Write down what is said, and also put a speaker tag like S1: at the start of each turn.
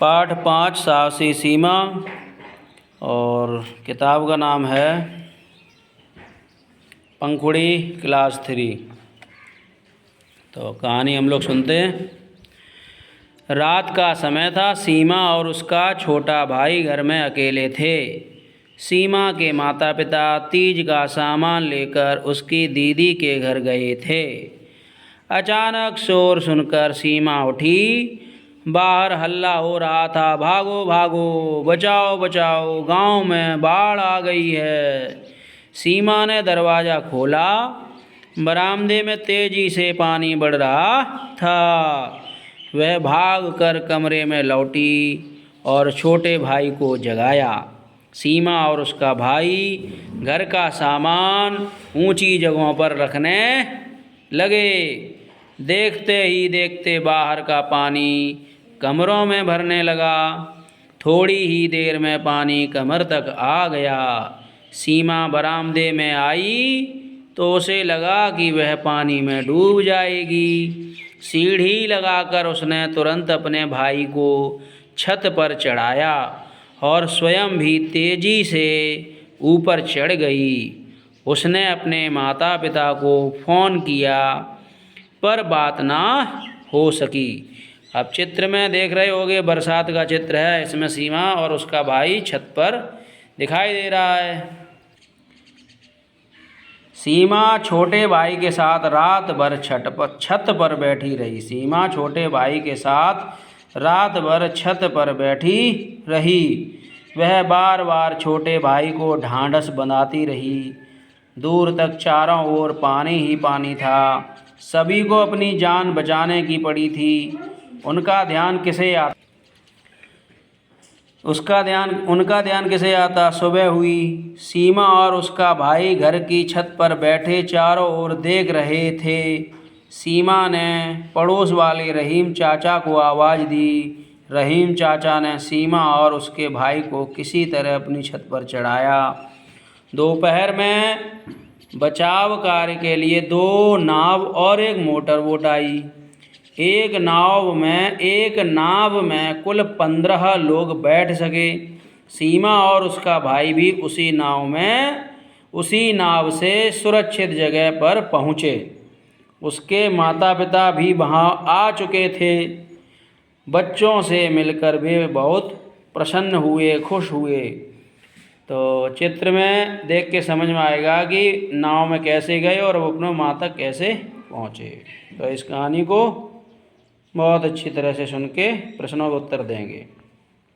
S1: पाठ 5 साहसी सीमा और किताब का नाम है पंखुड़ी क्लास 3। तो कहानी हम लोग सुनते हैं। रात का समय था। सीमा और उसका छोटा भाई घर में अकेले थे। सीमा के माता पिता तीज का सामान लेकर उसकी दीदी के घर गए थे। अचानक शोर सुनकर सीमा उठी। बाहर हल्ला हो रहा था, भागो भागो, बचाओ बचाओ, गांव में बाढ़ आ गई है। सीमा ने दरवाज़ा खोला। बरामदे में तेजी से पानी बढ़ रहा था। वह भागकर कमरे में लौटी और छोटे भाई को जगाया। सीमा और उसका भाई घर का सामान ऊंची जगहों पर रखने लगे। देखते ही देखते बाहर का पानी कमरों में भरने लगा। थोड़ी ही देर में पानी कमर तक आ गया। सीमा बरामदे में आई तो उसे लगा कि वह पानी में डूब जाएगी। सीढ़ी लगाकर उसने तुरंत अपने भाई को छत पर चढ़ाया और स्वयं भी तेजी से ऊपर चढ़ गई। उसने अपने माता पिता को फ़ोन किया पर बात ना हो सकी। अब चित्र में देख रहे होगे, बरसात का चित्र है। इसमें सीमा और उसका भाई छत पर दिखाई दे रहा है। सीमा छोटे भाई के साथ रात भर छत पर बैठी रही। सीमा छोटे भाई के साथ रात भर छत पर बैठी रही। वह बार बार छोटे भाई को ढांढस बंधाती रही। दूर तक चारों ओर पानी ही पानी था। सभी को अपनी जान बचाने की पड़ी थी। उनका ध्यान किसे आता। सुबह हुई। सीमा और उसका भाई घर की छत पर बैठे चारों ओर देख रहे थे। सीमा ने पड़ोस वाले रहीम चाचा को आवाज़ दी। रहीम चाचा ने सीमा और उसके भाई को किसी तरह अपनी छत पर चढ़ाया। दोपहर में बचाव कार्य के लिए 2 नाव और एक मोटर बोट आई। एक नाव में कुल 15 लोग बैठ सके। सीमा और उसका भाई भी उसी नाव से सुरक्षित जगह पर पहुँचे। उसके माता पिता भी वहाँ आ चुके थे। बच्चों से मिलकर वे बहुत प्रसन्न हुए, खुश हुए। तो चित्र में देख के समझ में आएगा कि नाव में कैसे गए और वो अपने माँ तक कैसे पहुँचे। तो इस कहानी को बहुत अच्छी तरह से सुन के प्रश्नों का उत्तर देंगे।